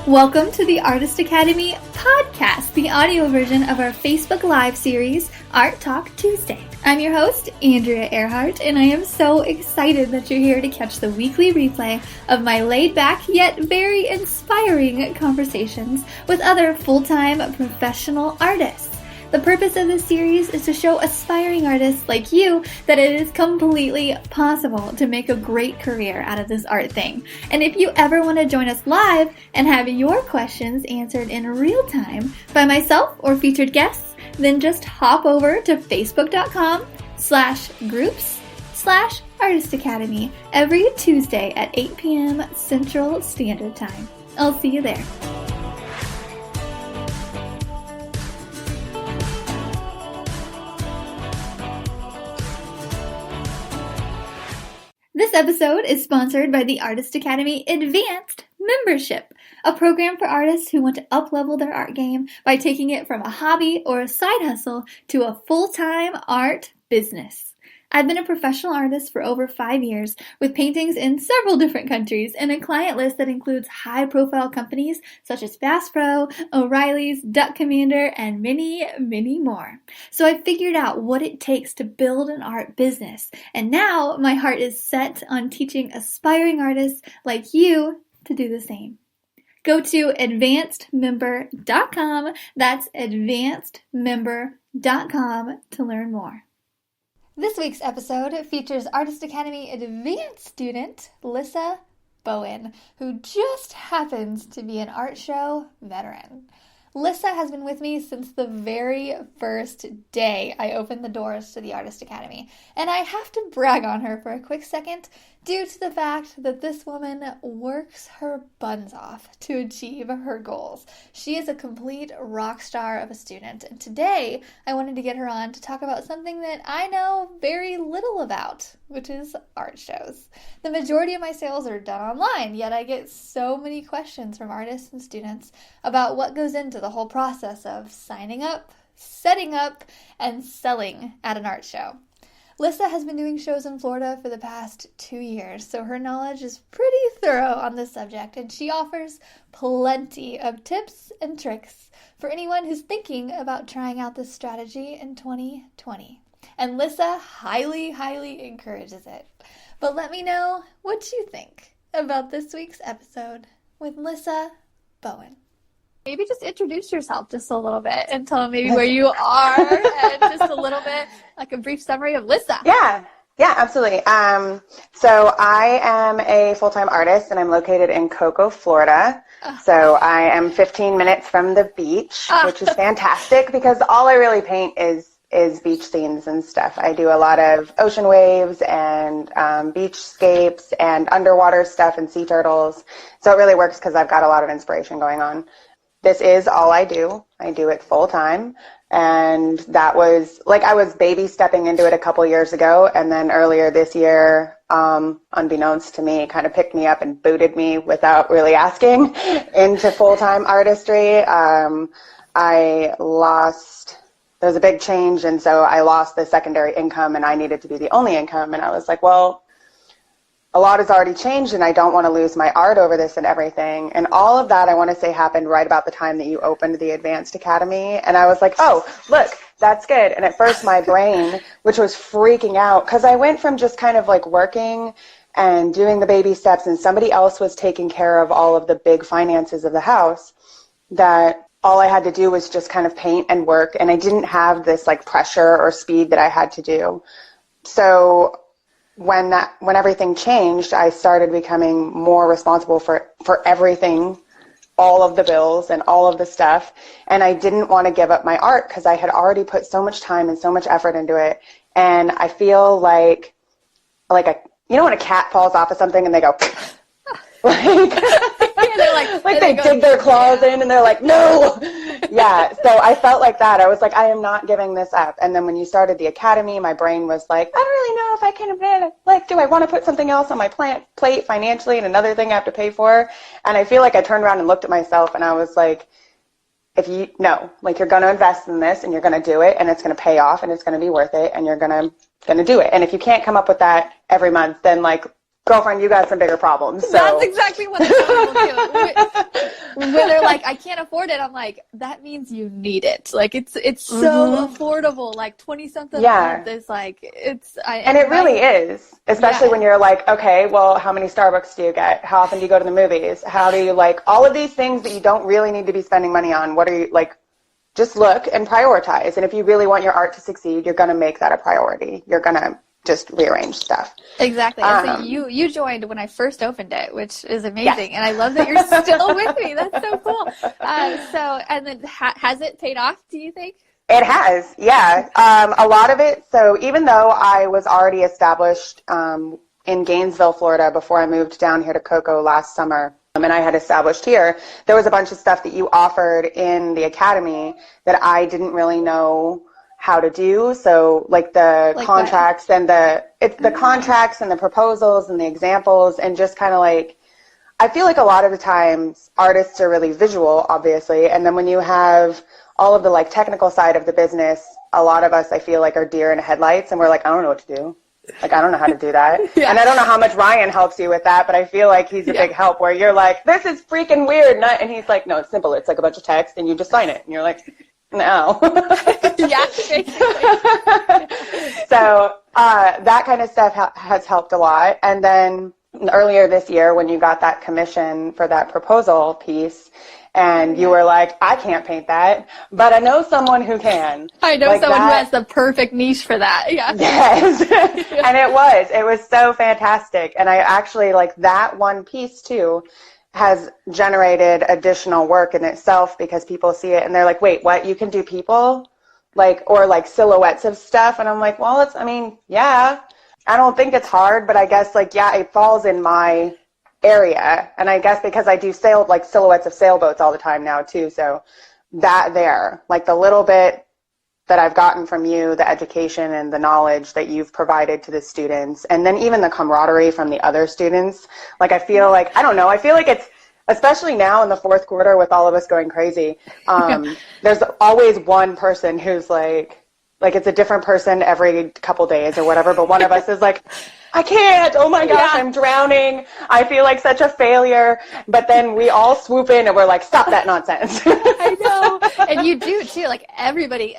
Welcome to the Artist Academy podcast, the audio version of our Facebook Live series, Art Talk Tuesday. I'm your host, Andrea Earhart, and I am so excited that you're here to catch the weekly replay of my laid-back yet very inspiring conversations with other full-time professional artists. The purpose of this series is to show aspiring artists like you that it is completely possible to make a great career out of this art thing. And if you ever want to join us live and have your questions answered in real time by myself or featured guests, then just hop over to facebook.com/groups/Artist Academy every Tuesday at 8 p.m. Central Standard Time. I'll see you there. This episode is sponsored by the Artist Academy Advanced Membership, a program for artists who want to up-level their art game by taking it from a hobby or a side hustle to a full-time art business. I've been a professional artist for over 5 years with paintings in several different countries and a client list that includes high-profile companies such as Bass Pro, O'Reilly's, Duck Commander, and many, many more. So I figured out what it takes to build an art business, and now my heart is set on teaching aspiring artists like you to do the same. Go to advancedmember.com, that's advancedmember.com to learn more. This week's episode features Artist Academy Advanced student Lyssa Bowen, who just happens to be an art show veteran. Lyssa has been with me since the very first day I opened the doors to the Artist Academy, and I have to brag on her for a quick second due to the fact that this woman works her buns off to achieve her goals. She is a complete rock star of a student, and today I wanted to get her on to talk about something that I know very little about, which is art shows. The majority of my sales are done online, yet I get so many questions from artists and students about what goes into the whole process of signing up, setting up, and selling at an art show. Lyssa has been doing shows in Florida for the past 2 years, so her knowledge is pretty thorough on this subject, and she offers plenty of tips and tricks for anyone who's thinking about trying out this strategy in 2020. And Lyssa highly, highly encourages it. But let me know what you think about this week's episode with Lyssa Bowen. Maybe just introduce yourself just a little bit and tell them maybe where you are and just a little bit, like a brief summary of Lyssa. Yeah, absolutely. So I am a full-time artist and I'm located in Cocoa, Florida. So I am 15 minutes from the beach, which is fantastic because all I really paint is beach scenes and stuff. I do a lot of ocean waves and beachscapes and underwater stuff and sea turtles. So it really works because I've got a lot of inspiration going on. This is all I do. I do it full time. And that was like I was baby stepping into it a couple years ago. And then earlier this year, unbeknownst to me, kind of picked me up and booted me without really asking into full-time artistry. There was a big change. And so I lost the secondary income and I needed to be the only income. And I was like, well, a lot has already changed and I don't want to lose my art over this and everything. And all of that, I want to say, happened right about the time that you opened the Advanced Academy. And I was like, oh, look, that's good. And at first my brain, which was freaking out, because I went from just kind of like working and doing the baby steps and somebody else was taking care of all of the big finances of the house, that all I had to do was just kind of paint and work. And I didn't have this like pressure or speed that I had to do. So when everything changed, I started becoming more responsible for everything, all of the bills and all of the stuff. And I didn't want to give up my art because I had already put so much time and so much effort into it. And I feel like when a cat falls off of something and they go, they dig their claws in and they're like, no. Yeah. So I felt like that. I was like, I am not giving this up. And then when you started the academy, my brain was like, I don't really know if I can, do I want to put something else on my plate financially and another thing I have to pay for? And I feel like I turned around and looked at myself and I was like, you're going to invest in this and you're going to do it and it's going to pay off and it's going to be worth it and you're going to do it. And if you can't come up with that every month, then girlfriend, you got some bigger problems. So. That's exactly what I tell people too. When they're like, I can't afford it, I'm like, that means you need it. Like, it's so affordable. Like, 20-something a month is like, and it really is, especially when you're like, okay, well, how many Starbucks do you get? How often do you go to the movies? How do you, like, all of these things that you don't really need to be spending money on? What are you, like, just look and prioritize. And if you really want your art to succeed, you're going to make that a priority. You're going to just rearrange stuff. Exactly. So you joined when I first opened it, which is amazing. Yes. And I love that you're still with me. That's so cool. And then has it paid off, do you think? It has, yeah. A lot of it. So even though I was already established in Gainesville, Florida, before I moved down here to Cocoa last summer, and I had established here, there was a bunch of stuff that you offered in the academy that I didn't really know how to do. So like the contracts and the contracts and the proposals and the examples, and just kind of like, I feel like a lot of the times artists are really visual, obviously. And then when you have all of the like technical side of the business, a lot of us, I feel like, are deer in headlights, and we're like, I don't know what to do. Like, I don't know how to do that. And I don't know how much Ryan helps you with that, but I feel like he's a big help, where you're like, this is freaking weird. And he's like, no, it's simple. It's like a bunch of text and you just sign it. And you're like, no. So that kind of stuff has helped a lot. And then earlier this year, when you got that commission for that proposal piece, and you were like, I can't paint that, but I know someone who can. I know like someone who has the perfect niche for that. Yeah. Yes. And it was so fantastic. And I actually, like, that one piece too has generated additional work in itself, because people see it and they're like, wait, what? You can do people? Like, or like silhouettes of stuff. And I'm like, well, yeah, I don't think it's hard, but I guess, like, yeah, it falls in my area. And I guess because I do silhouettes of sailboats all the time now too. So that there, like, the little bit that I've gotten from you, the education and the knowledge that you've provided to the students, and then even the camaraderie from the other students, like, I feel like, I don't know, I feel like it's, especially now in the fourth quarter with all of us going crazy, there's always one person who's like it's a different person every couple days or whatever, but one of us is like, I can't, oh my gosh, I'm drowning, I feel like such a failure, but then we all swoop in and we're like, stop that nonsense. I know, and you do too, like, everybody,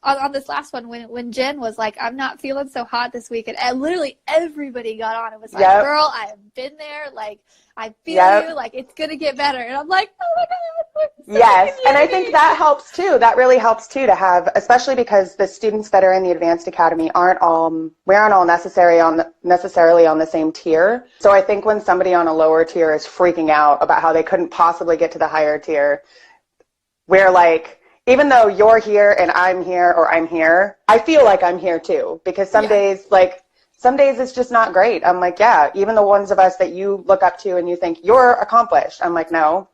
on this last one, when Jen was like, I'm not feeling so hot this week, and literally everybody got on, it was like, girl, I have been there, like, I feel you, like, it's going to get better. And I'm like, oh my God. Yes, and I think that helps too. That really helps too, to have, especially because the students that are in the Advanced Academy we aren't all necessarily on the same tier. So I think when somebody on a lower tier is freaking out about how they couldn't possibly get to the higher tier, we're like, even though you're here and I'm here, or I'm here, I feel like I'm here too. Because some days, some days it's just not great. I'm like, yeah, even the ones of us that you look up to and you think you're accomplished, I'm like, no.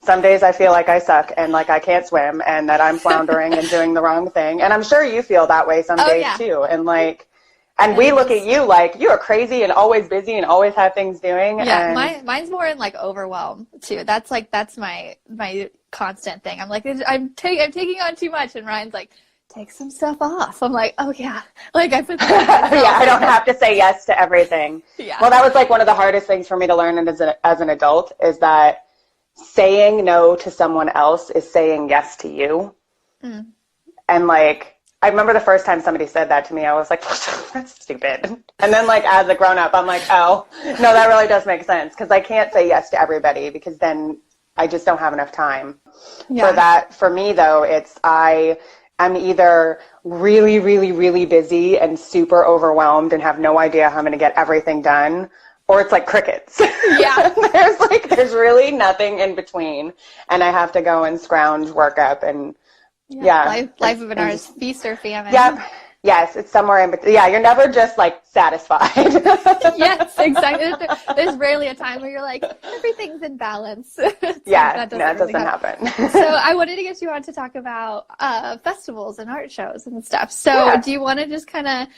Some days I feel like I suck and like I can't swim and that I'm floundering and doing the wrong thing. And I'm sure you feel that way some days too. And like, and we look at you like you are crazy and always busy and always have things doing. Yeah, mine's more in like overwhelm too. That's my constant thing. I'm like, I'm taking on too much, and Ryan's like, take some stuff off. I'm like, oh yeah, like I put that I don't have to say yes to everything. Yeah. Well, that was like one of the hardest things for me to learn as an adult, is that saying no to someone else is saying yes to you. And like, I remember the first time somebody said that to me, I was like, that's stupid. And then like, as a grown up, I'm like, oh no, that really does make sense, because I can't say yes to everybody, because then I just don't have enough time for that. For me though, I'm either really, really, really busy and super overwhelmed and have no idea how I'm going to get everything done, or it's like crickets. Yeah. there's really nothing in between, and I have to go and scrounge work up, and life of an artist, feast or famine. Yep. Yes, it's somewhere in between. Yeah, you're never just like satisfied. Yes, exactly. There's rarely a time where you're like, everything's in balance. Yeah, that doesn't happen. So I wanted to get you on to talk about festivals and art shows and stuff. So do you want to just kind of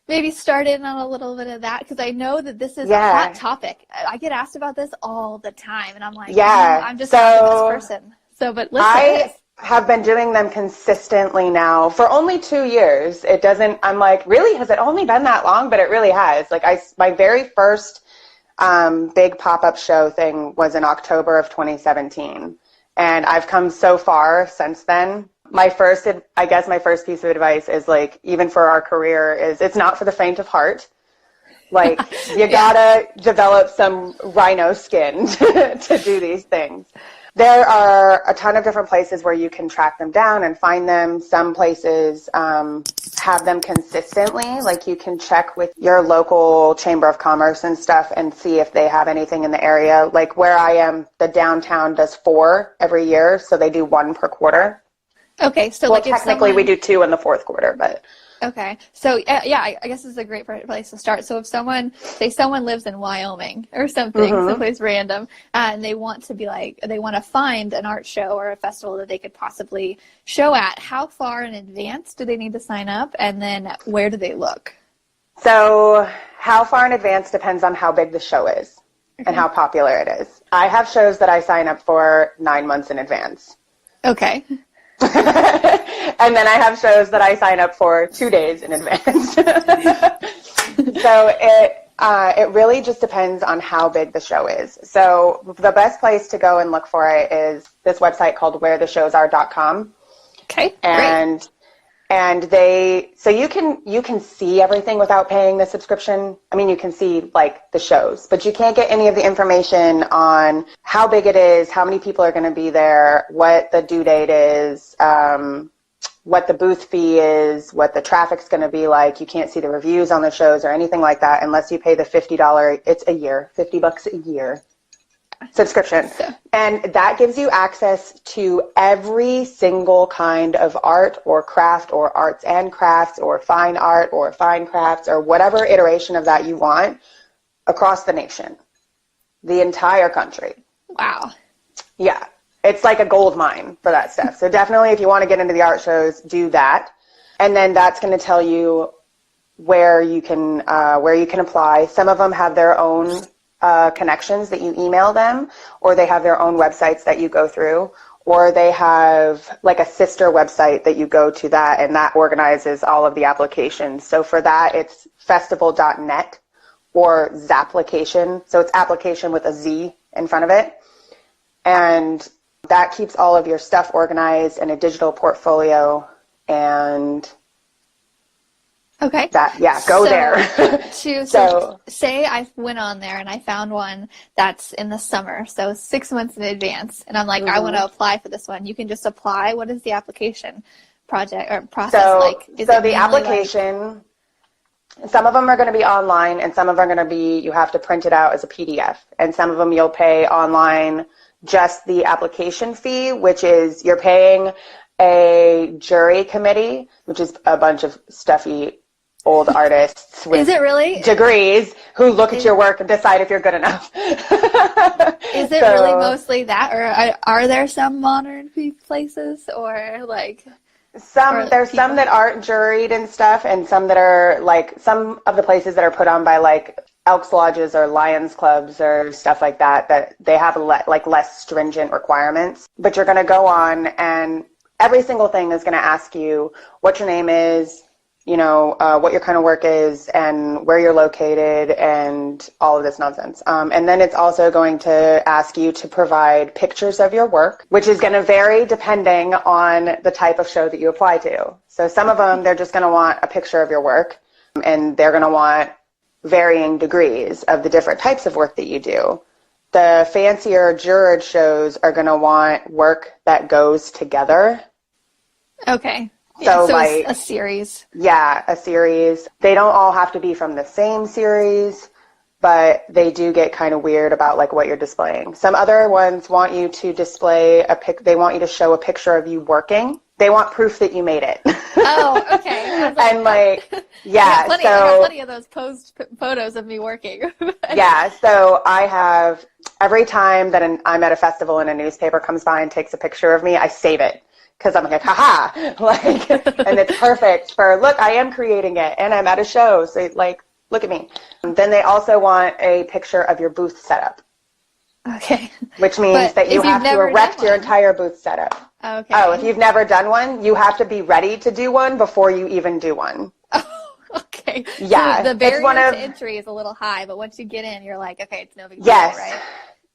maybe start in on a little bit of that? Because I know that this is a hot topic. I get asked about this all the time, and I'm like, I'm just not this person. So, but listen. Have been doing them consistently now for only 2 years. I'm like, really? Has it only been that long? But it really has. Like, my very first big pop-up show thing was in October of 2017. And I've come so far since then. My first piece of advice is like, even for our career, is it's not for the faint of heart. Like, you gotta develop some rhino skin to do these things. There are a ton of different places where you can track them down and find them. Some places have them consistently. Like, you can check with your local chamber of commerce and stuff and see if they have anything in the area. Like, where I am, the downtown does 4 every year, so they do 1 per quarter. Okay, so well, technically we do 2 in the 4th quarter, but... Okay. So, yeah, I guess it's a great place to start. So if someone lives in Wyoming or something, someplace random, and they want to find an art show or a festival that they could possibly show at, how far in advance do they need to sign up? And then where do they look? So how far in advance depends on how big the show is and how popular it is. I have shows that I sign up for 9 months in advance. Okay. And then I have shows that I sign up for 2 days in advance. So it really just depends on how big the show is. So the best place to go and look for it is this website called wheretheshowsare.com. Okay. And so you can see everything without paying the subscription. I mean, you can see like the shows, but you can't get any of the information on how big it is, how many people are going to be there, what the due date is, what the booth fee is, what the traffic's going to be like. You can't see the reviews on the shows or anything like that unless you pay the $50, it's a year, $50 a year subscription. And that gives you access to every single kind of art or craft or arts and crafts or fine art or fine crafts or whatever iteration of that you want across the nation, the entire country. Wow. Yeah. It's like a gold mine for that stuff. So definitely if you want to get into the art shows, do that. And then that's going to tell you where you can apply. Some of them have their own connections that you email them, or they have their own websites that you go through, or they have like a sister website that you go to that, and that organizes all of the applications. So for that, it's festival.net or Zapplication. So it's application with a Z in front of it. And that keeps all of your stuff organized in a digital portfolio. And okay. Go there. So say I went on there and I found one that's in the summer, so 6 months in advance, and I'm like, I want to apply for this one. You can just apply. What is the application process like? So the application, some of them are going to be online, and some of them are going to be, you have to print it out as a PDF, and some of them you'll pay online just the application fee, which is you're paying a jury committee, which is a bunch of stuffy old artists with degrees who look at your work and decide if you're good enough. Is it really mostly that, or are there some modern places, or like there's some that aren't juried and stuff, and some that are like some of the places that are put on by like Elks Lodges or Lions Clubs or stuff like that, that they have less stringent requirements. But you're going to go on, and every single thing is going to ask you what your name is, what your kind of work is, and where you're located, and all of this nonsense. And then it's also going to ask you to provide pictures of your work, which is going to vary depending on the type of show that you apply to. So some of them, they're just going to want a picture of your work, and they're going to want varying degrees of the different types of work that you do. The fancier juror shows are going to want work that goes together. Okay. So like a series. Yeah, a series. They don't all have to be from the same series, but they do get kind of weird about like what you're displaying. Some other ones want you to display they want you to show a picture of you working. They want proof that you made it. Oh, okay. And I have plenty of those posed photos of me working. Yeah, so I have, every time that I'm at a festival and a newspaper comes by and takes a picture of me, I save it. Because I'm like, haha, and it's perfect for, look, I am creating it, and I'm at a show, so look at me. And then they also want a picture of your booth setup. Okay. Which means that you have to erect your entire booth setup. Okay. Oh, if you've never done one, you have to be ready to do one before you even do one. Oh, okay. Okay. Yeah. So the barrier to entry is a little high, but once you get in, you're like, okay, it's no big deal, yes. right?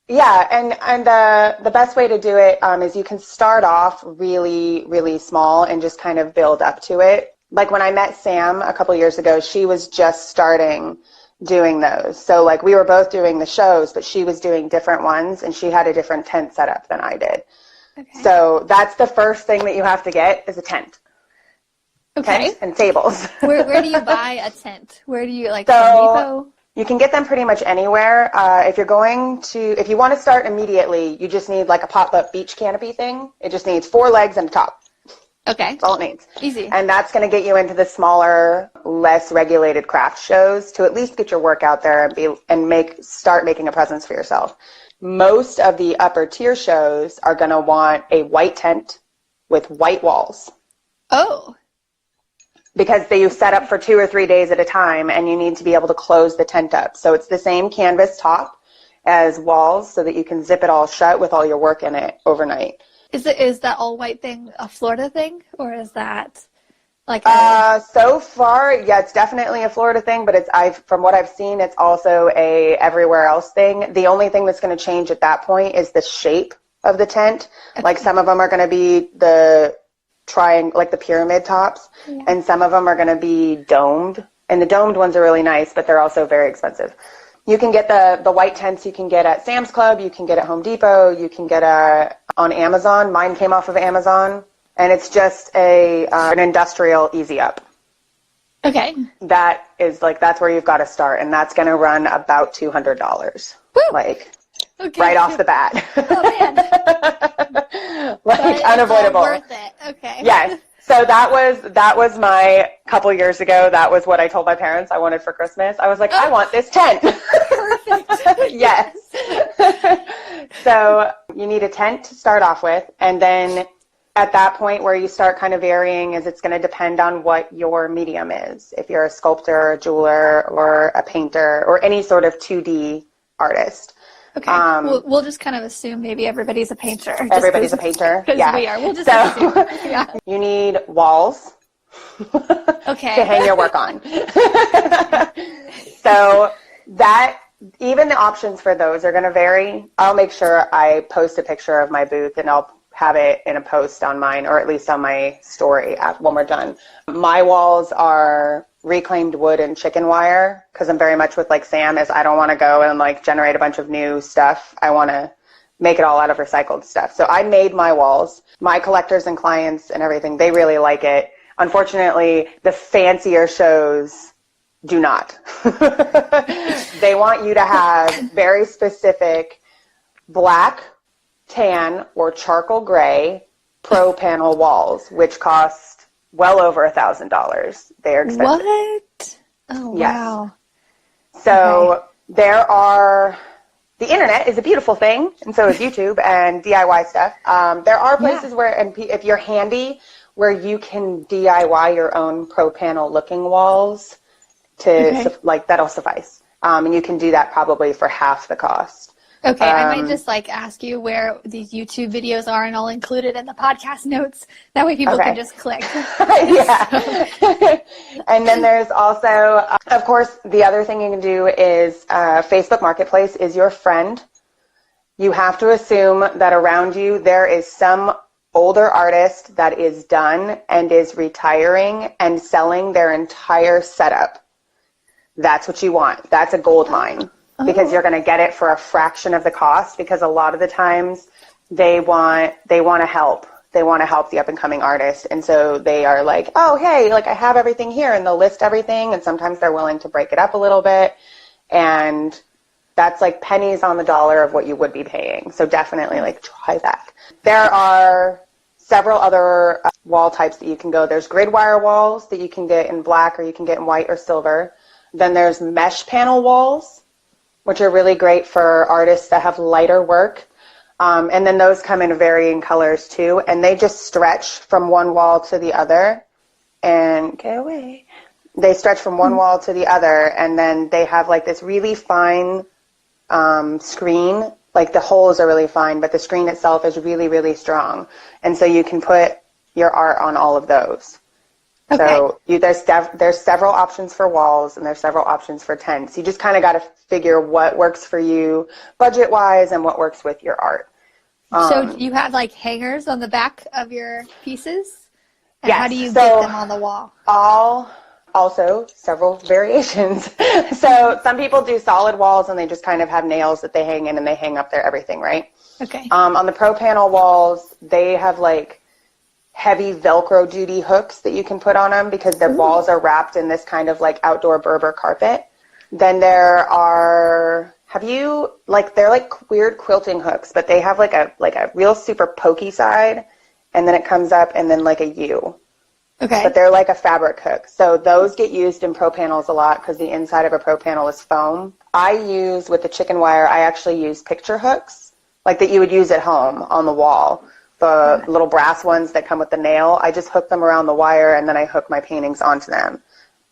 Yeah, and the best way to do it is you can start off really, really small and just kind of build up to it. Like when I met Sam a couple years ago, she was just starting doing those. So like we were both doing the shows, but she was doing different ones and she had a different tent setup than I did. Okay. So that's the first thing that you have to get is a tent. Okay. Tent and tables. Where do you buy a tent? Where do you like Home Depot? You can get them pretty much anywhere. If you want to start immediately, you just need like a pop-up beach canopy thing. It just needs 4 legs and a top. Okay. That's all it needs. Easy. And that's going to get you into the smaller, less regulated craft shows to at least get your work out there and start making a presence for yourself. Most of the upper tier shows are going to want a white tent with white walls. Oh. Because you set up for 2 or 3 days at a time and you need to be able to close the tent up. So it's the same canvas top as walls so that you can zip it all shut with all your work in it overnight. Is that all white thing a Florida thing, or is that like so far, yeah, it's definitely a Florida thing, but from what I've seen, it's also a everywhere else thing. The only thing that's going to change at that point is the shape of the tent. Okay. Like some of them are going to be like the pyramid tops, yeah. And some of them are going to be domed, and the domed ones are really nice, but they're also very expensive. You can get the white tents you can get at Sam's Club, you can get at Home Depot, you can get on Amazon. Mine came off of Amazon, and it's just an industrial easy up. Okay. That's where you've got to start, and that's going to run about $200. Woo! Like okay. right off the bat. Oh man. Like unavoidable. It's all worth it. Okay. Yes. So that was my couple years ago. That was what I told my parents I wanted for Christmas. I was like, I want this tent. Perfect. Yes. So you need a tent to start off with, and then at that point where you start kind of varying is it's going to depend on what your medium is. If you're a sculptor, a jeweler, or a painter, or any sort of 2D artist. Okay. We'll just kind of assume maybe everybody's a painter. Everybody's a painter. Yeah. We are. We'll just assume. Yeah. You need walls. Okay. To hang your work on. So even the options for those are going to vary. I'll make sure I post a picture of my booth and I'll have it in a post on mine, or at least on my story when we're done. My walls are reclaimed wood and chicken wire, because I'm very much with like Sam is I don't want to go and like generate a bunch of new stuff. I want to make it all out of recycled stuff. So I made my walls. My collectors and clients and everything, they really like it. Unfortunately, the fancier shows do not. They want you to have very specific black, tan, or charcoal gray pro panel walls, which cost well over $1,000. They are expensive. What? Oh, yes. Wow. So the internet is a beautiful thing, and so is YouTube and DIY stuff. There are places where, and if you're handy, where you can DIY your own pro panel looking walls that'll suffice. And you can do that probably for half the cost. Okay, I might just ask you where these YouTube videos are, and I'll include it in the podcast notes. That way people can just click. Yeah. And then there's also, of course, the other thing you can do is Facebook Marketplace is your friend. You have to assume that around you there is some older artist that is done and is retiring and selling their entire setup. That's what you want. That's a gold mine. Because you're going to get it for a fraction of the cost, because a lot of the times they want to help. They want to help the up-and-coming artist. And so they are like, oh, hey, I have everything here, and they'll list everything. And sometimes they're willing to break it up a little bit. And that's like pennies on the dollar of what you would be paying. So definitely try that. There are several other wall types that you can go. There's grid wire walls that you can get in black, or you can get in white or silver. Then there's mesh panel walls, which are really great for artists that have lighter work. And then those come in varying colors too. And they just stretch from one wall to the other. And get away. They stretch from one wall to the other. And then they have this really fine screen. The holes are really fine, but the screen itself is really, really strong. And so you can put your art on all of those. Okay. So there's several options for walls and there's several options for tents. You just kind of got to figure what works for you budget-wise and what works with your art. So you have like hangers on the back of your pieces? And yes. How do you get them on the wall? Also several variations. So some people do solid walls and they just kind of have nails that they hang in and they hang up their everything, right? Okay. On the pro panel walls, they have like heavy Velcro duty hooks that you can put on them because their walls are wrapped in this kind of like outdoor Berber carpet. Then there are, they're like weird quilting hooks, but they have like a real super pokey side and then it comes up and then like a U. Okay. But they're like a fabric hook. So those get used in pro panels a lot because the inside of a pro panel is foam. With the chicken wire, I actually use picture hooks like that you would use at home on the wall. The little brass ones that come with the nail, I just hook them around the wire and then I hook my paintings onto them.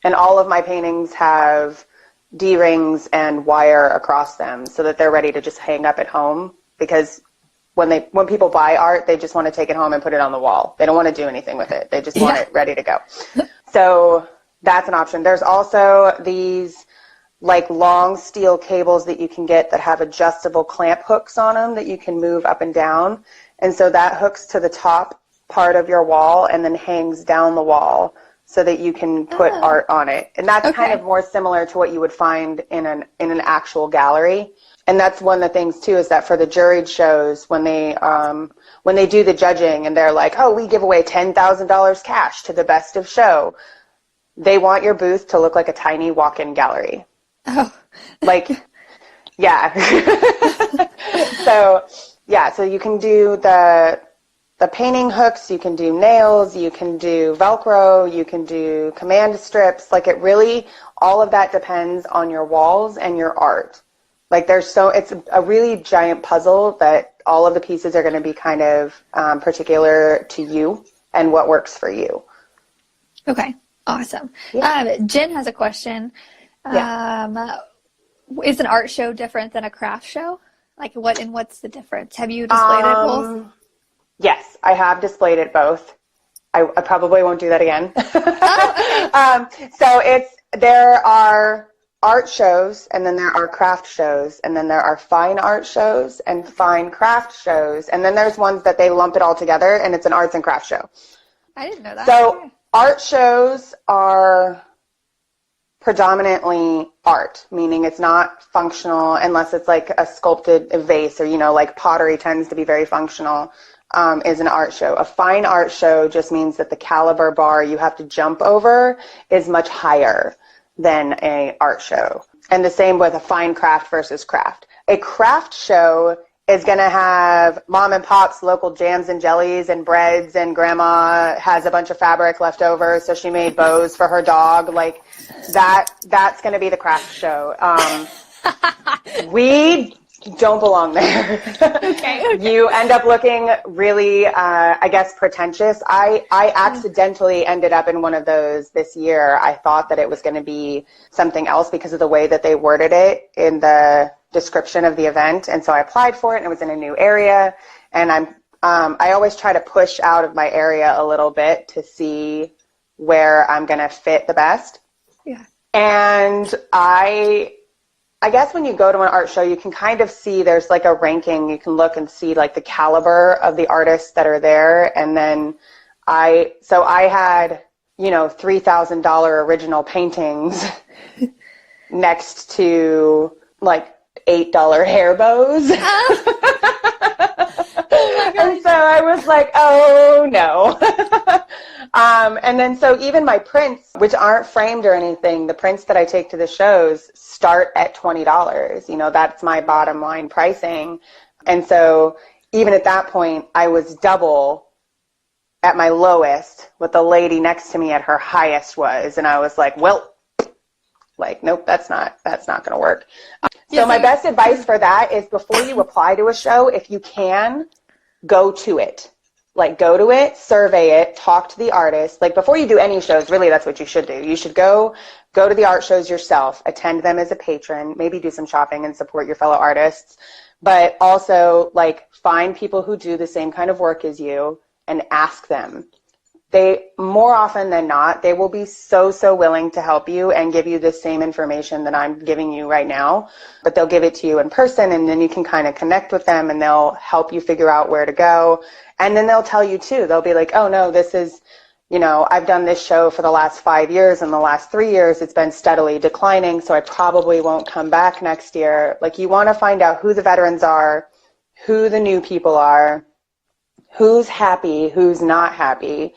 And all of my paintings have D-rings and wire across them so that they're ready to just hang up at home because when people buy art, they just want to take it home and put it on the wall. They don't want to do anything with it. They just want it ready to go. So that's an option. There's also these like long steel cables that you can get that have adjustable clamp hooks on them that you can move up and down. And so that hooks to the top part of your wall and then hangs down the wall so that you can put art on it. And that's kind of more similar to what you would find in an actual gallery. And that's one of the things too, is that for the juried shows, when they do the judging and they're like, oh, we give away $10,000 cash to the best of show, they want your booth to look like a tiny walk-in gallery. Oh. Like, yeah. So you can do the painting hooks, you can do nails, you can do Velcro, you can do command strips. Like it really, all of that depends on your walls and your art. Like it's a really giant puzzle that all of the pieces are going to be kind of particular to you and what works for you. Okay, awesome. Yeah. Jen has a question. Yeah. Is an art show different than a craft show? Like what's the difference? Have you displayed it both? Yes, I have displayed it both. I probably won't do that again. Oh, okay. So there are art shows, and then there are craft shows, and then there are fine art shows and fine craft shows, and then there's ones that they lump it all together, and it's an arts and craft show. I didn't know that. So art shows are predominantly art, meaning it's not functional unless it's like a sculpted vase or, like pottery tends to be very functional, is an art show. A fine art show just means that the caliber bar you have to jump over is much higher than a art show. And the same with a fine craft versus craft. A craft show is going to have mom and pop's local jams and jellies and breads, and grandma has a bunch of fabric left over, so she made bows for her dog. Like that's going to be the craft show. We don't belong there. Okay. You end up looking really, pretentious. I accidentally ended up in one of those this year. I thought that it was going to be something else because of the way that they worded it in the description of the event. And so I applied for it, and it was in a new area. And I always try to push out of my area a little bit to see where I'm going to fit the best. Yeah. And I guess when you go to an art show, you can kind of see there's like a ranking. You can look and see like the caliber of the artists that are there. And then I had, $3,000 original paintings next to like $8 hair bows. Oh my and so I was like, oh no. And then so even my prints, which aren't framed or anything, the prints that I take to the shows start at $20. That's my bottom line pricing. And so even at that point, I was double at my lowest what the lady next to me at her highest was. And I was like, well, nope, that's not going to work. So my best advice for that is before you apply to a show, if you can, go to it. Go to it, survey it, talk to the artist. Before you do any shows, really that's what you should do. You should go to the art shows yourself, attend them as a patron, maybe do some shopping and support your fellow artists. But also, find people who do the same kind of work as you and ask them. they, more often than not, they will be so willing to help you and give you the same information that I'm giving you right now, but they'll give it to you in person, and then you can kind of connect with them, and they'll help you figure out where to go. And then they'll tell you too, they'll be like, oh no, this is, you know, I've done this show for the last 5 years, and the last 3 years it's been steadily declining, so I probably won't come back next year. Like, you want to find out who the veterans are, who the new people are, who's happy, who's not happy.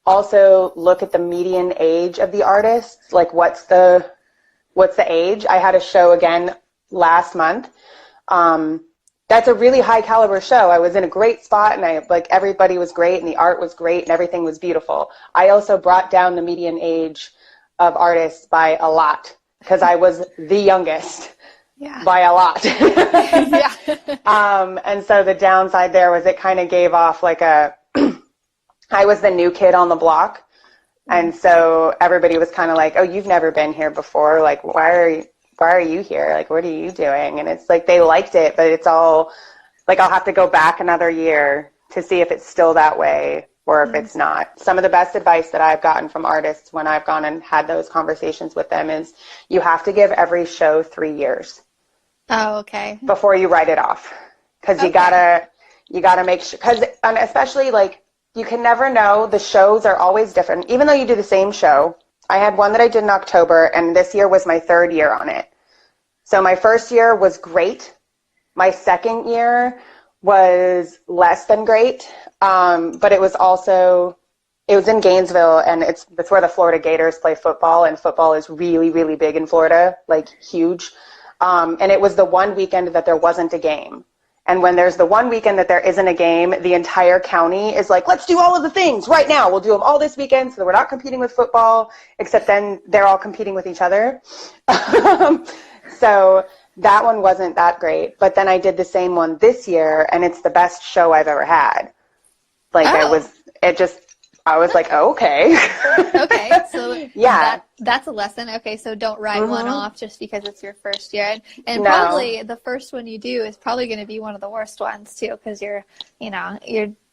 Also, look at the median age of the artists. Like, what's the age? I had a show again last month. That's a really high caliber show. I was in a great spot, and everybody was great, and the art was great, and everything was beautiful. I also brought down the median age of artists by a lot, because I was the youngest. Yeah. By a lot. Yeah. And so the downside there was it kind of gave off like I was the new kid on the block. And so everybody was kind of like, oh, you've never been here before. Like, why are you here? Like, what are you doing? And it's like, they liked it, but it's all like, I'll have to go back another year to see if it's still that way or if it's not. Some of the best advice that I've gotten from artists when I've gone and had those conversations with them is you have to give every show 3 years. Oh, okay. Before you write it off. Because you gotta make sure, because especially like, you can never know. The shows are always different. Even though you do the same show, I had one that I did in October, and this year was my 3rd year on it. So my first year was great. My second year was less than great. But it was in Gainesville, and that's where the Florida Gators play football, and football is really, really big in Florida, like huge. And it was the one weekend that there wasn't a game. And when there's the one weekend that there isn't a game, the entire county is like, let's do all of the things right now. We'll do them all this weekend so that we're not competing with football, except then they're all competing with each other. So that one wasn't that great. But then I did the same one this year, and it's the best show I've ever had. Like, I was like, oh, okay. Okay, so yeah, that's a lesson. Okay, so don't write one off just because it's your first year. And probably the first one you do is probably going to be one of the worst ones, too, because you're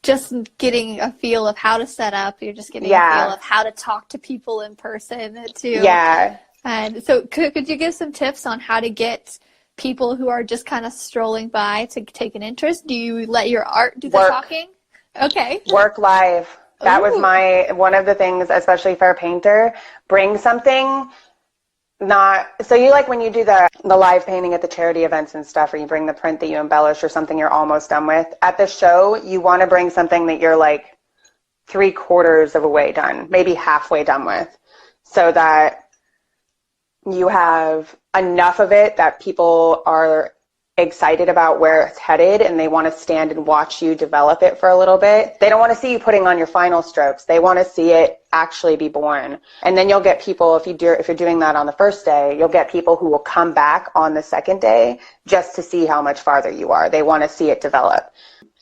just getting a feel of how to set up. You're just getting a feel of how to talk to people in person, too. Yeah. And so could you give some tips on how to get people who are just kind of strolling by to take an interest? Do you let your art do the talking? Okay. Work live. That was one of the things, especially for a painter, bring something so you like when you do the live painting at the charity events and stuff, or you bring the print that you embellish or something you're almost done with. At the show, you want to bring something that you're like 3/4 of a way done, maybe halfway done with, so that you have enough of it that people are excited about where it's headed, and they want to stand and watch you develop it for a little bit. They don't want to see you putting on your final strokes. They want to see it actually be born. And then you'll get people, if you're doing that on the first day, you'll get people who will come back on the second day just to see how much farther you are. They want to see it develop.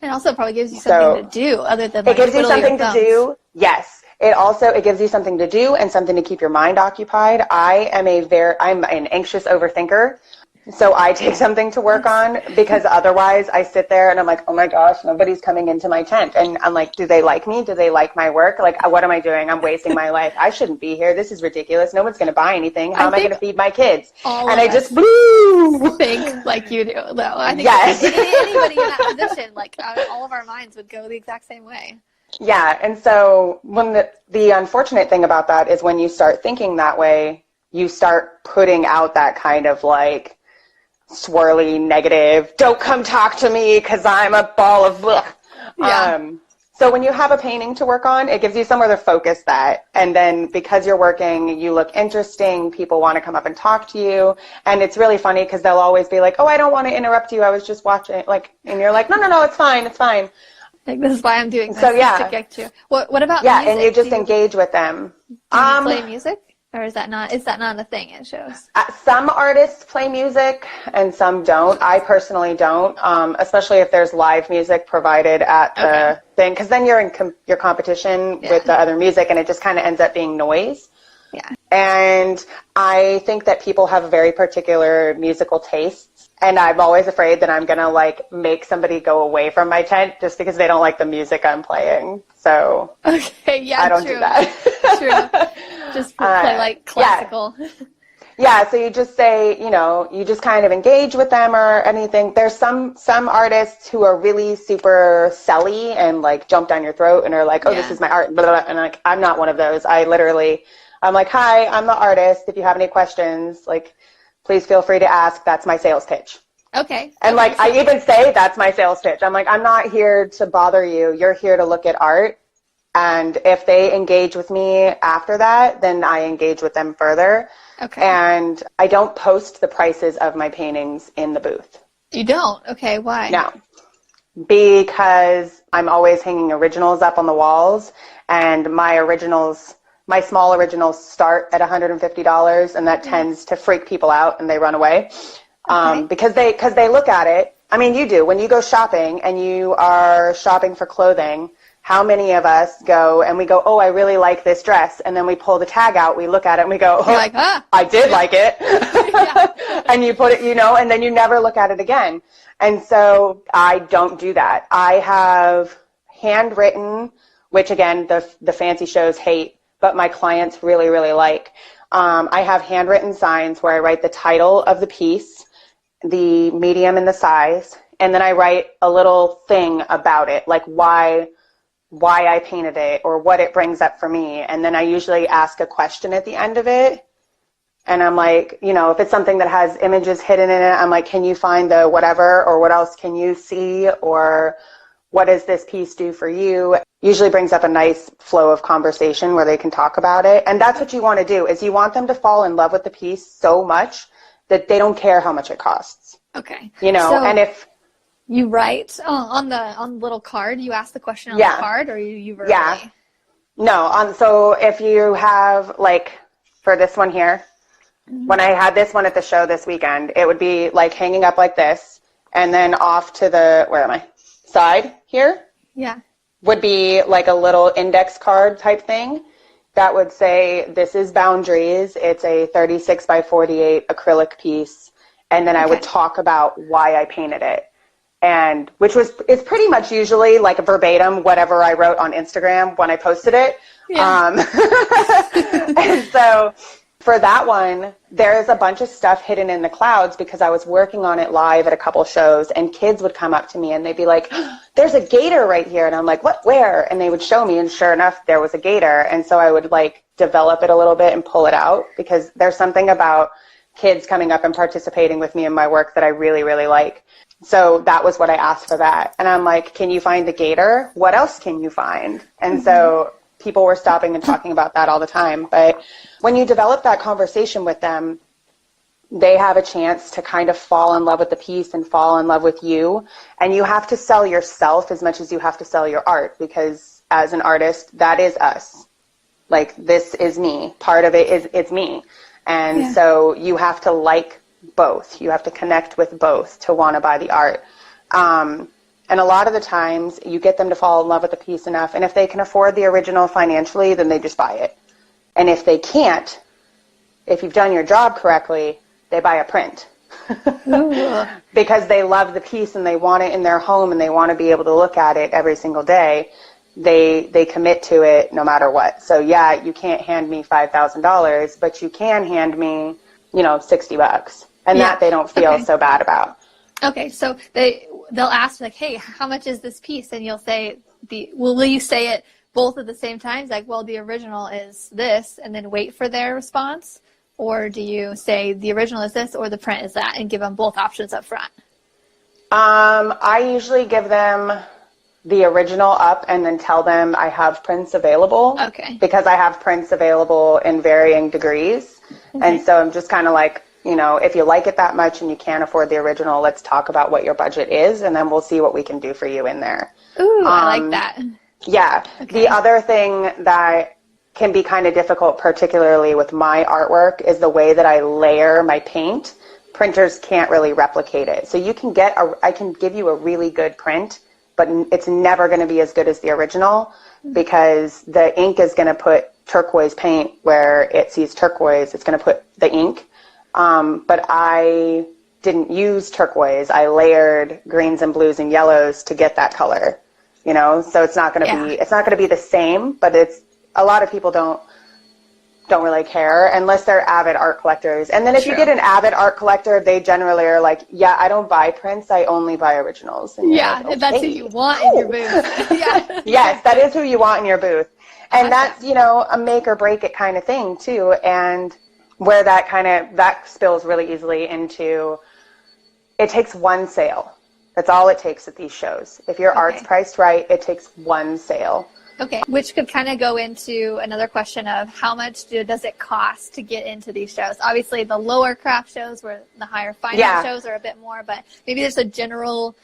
And also probably gives you something to do other than it gives you something to do. Yes. It gives you something to do and something to keep your mind occupied. I'm an anxious overthinker. So I take something to work on, because otherwise I sit there and I'm like, oh my gosh, nobody's coming into my tent. And I'm like, do they like me? Do they like my work? Like, what am I doing? I'm wasting my life. I shouldn't be here. This is ridiculous. No one's going to buy anything. How am I going to feed my kids? And I just think like you do. No, I think anybody in that position, like all of our minds would go the exact same way. Yeah. And so when the unfortunate thing about that is when you start thinking that way, you start putting out that kind of like swirly, negative, don't come talk to me because I'm a ball of blah. Yeah. So when you have a painting to work on, it gives you somewhere to focus that. And then because you're working, you look interesting, people want to come up and talk to you. And it's really funny because they'll always be like, oh, I don't want to interrupt you. I was just watching. And you're like, no, it's fine. It's fine. Like, this is why I'm doing this. So, yeah. To get you. What about music? And you just engage with them. Do you play music? Or is that not a thing in shows? Some artists play music and some don't. I personally don't, especially if there's live music provided at the thing, because then you're in your competition with the other music, and it just kind of ends up being noise. Yeah. And I think that people have very particular musical tastes. And I'm always afraid that I'm going to like make somebody go away from my tent just because they don't like the music I'm playing. So okay, yeah, I don't true. do that. True. Just play like classical. Yeah, so you just say, you just kind of engage with them or anything. There's some artists who are really super selly and like jump down your throat and are like, oh, this is my art, blah, blah, blah. And like, I'm not one of those. I'm like, hi, I'm the artist. If you have any questions, like, please feel free to ask. That's my sales pitch. Okay. And like, I even say that's my sales pitch. I'm like, I'm not here to bother you. You're here to look at art. And if they engage with me after that, then I engage with them further. Okay. And I don't post the prices of my paintings in the booth. You don't? Okay, why? No. Because I'm always hanging originals up on the walls, and my small originals start at $150, and that tends to freak people out and they run away. Because they look at it. I mean, you do. When you go shopping and you are shopping for clothing, how many of us go and we go, oh, I really like this dress. And then we pull the tag out, we look at it and we go, oh, like, I did like it. And you put it, and then you never look at it again. And so I don't do that. I have handwritten, which again, the fancy shows hate, but my clients really, really like. I have handwritten signs where I write the title of the piece, the medium and the size, and then I write a little thing about it, like why I painted it or what it brings up for me. And then I usually ask a question at the end of it. And I'm like, if it's something that has images hidden in it, I'm like, can you find the whatever, or what else can you see, or what does this piece do for you? Usually brings up a nice flow of conversation where they can talk about it. And that's what you want to do, is you want them to fall in love with the piece so much that they don't care how much it costs. Okay. And if you write on the little card, you ask the question on the card, or you verbally? Yeah. No, so if you have, like, for this one here, when I had this one at the show this weekend, it would be like hanging up like this, and then off to the, side here? Yeah. Would be like a little index card type thing that would say, this is Boundaries. It's a 36 by 48 acrylic piece. And then I would talk about why I painted it. And it's pretty much usually like a verbatim whatever I wrote on Instagram when I posted it. Yeah. And so for that one, there's a bunch of stuff hidden in the clouds because I was working on it live at a couple shows, and kids would come up to me and they'd be like, there's a gator right here. And I'm like, what, where? And they would show me, and sure enough, there was a gator. And so I would like develop it a little bit and pull it out, because there's something about kids coming up and participating with me in my work that I really, really like. So that was what I asked for that. And I'm like, can you find the gator? What else can you find? And so people were stopping and talking about that all the time. But when you develop that conversation with them, they have a chance to kind of fall in love with the piece and fall in love with you. And you have to sell yourself as much as you have to sell your art, because as an artist, that is us. Like, this is me. Part of it is, it's me. And so you have to like both. You have to connect with both to want to buy the art. And a lot of the times you get them to fall in love with the piece enough, and if they can afford the original financially, then they just buy it. And if they can't, if you've done your job correctly, they buy a print. Because they love the piece and they want it in their home and they want to be able to look at it every single day. They commit to it no matter what. So yeah, you can't hand me $5,000, but you can hand me, $60. And that they don't feel so bad about. Okay, so they'll ask, like, hey, how much is this piece? And you'll say, will you say it both at the same time? Like, well, the original is this, and then wait for their response? Or do you say the original is this or the print is that, and give them both options up front? I usually give them the original up and then tell them I have prints available. Okay. Because I have prints available in varying degrees. Okay. And so I'm just kind of like, if you like it that much and you can't afford the original, let's talk about what your budget is, and then we'll see what we can do for you in there. Ooh, I like that. Yeah. Okay. The other thing that can be kind of difficult, particularly with my artwork, is the way that I layer my paint. Printers can't really replicate it. So I can give you a really good print, but it's never going to be as good as the original, because the ink is going to put turquoise paint where it sees turquoise, it's going to put the ink. But I didn't use turquoise. I layered greens and blues and yellows to get that color, you know? So it's not going to be the same, but it's, a lot of people don't really care unless they're avid art collectors. And then if you get an avid art collector, they generally are like, yeah, I don't buy prints. I only buy originals. And yeah. Like, okay. That's who you want in your booth. Yeah. Yes, that is who you want in your booth. And that's, you know, a make or break it kind of thing too. And where that spills really easily into, it takes one sale. That's all it takes at these shows. If your art's priced right, it takes one sale. Okay, which could kind of go into another question of how much does it cost to get into these shows? Obviously, the lower craft shows where the higher fine art shows are a bit more, but maybe there's a general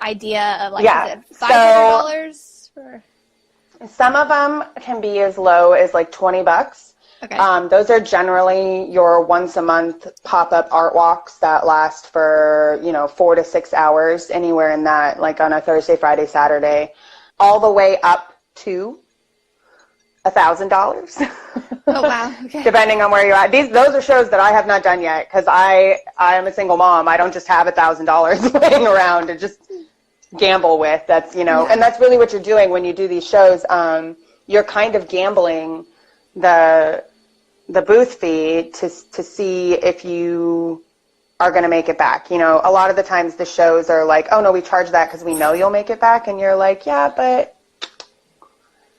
idea of like, is it $500? For... Some of them can be as low as like $20. Okay. Those are generally your once a month pop-up art walks that last for, 4 to 6 hours, anywhere in that, like on a Thursday, Friday, Saturday, all the way up to $1,000. Oh, wow. Okay. Depending on where you're at. Those are shows that I have not done yet because I am a single mom. I don't just have $1,000 laying around to just gamble with. That's, and that's really what you're doing when you do these shows. You're kind of gambling the booth fee to see if you are going to make it back. A lot of the times the shows are like, oh no, we charge that because we know you'll make it back. And you're like, yeah, but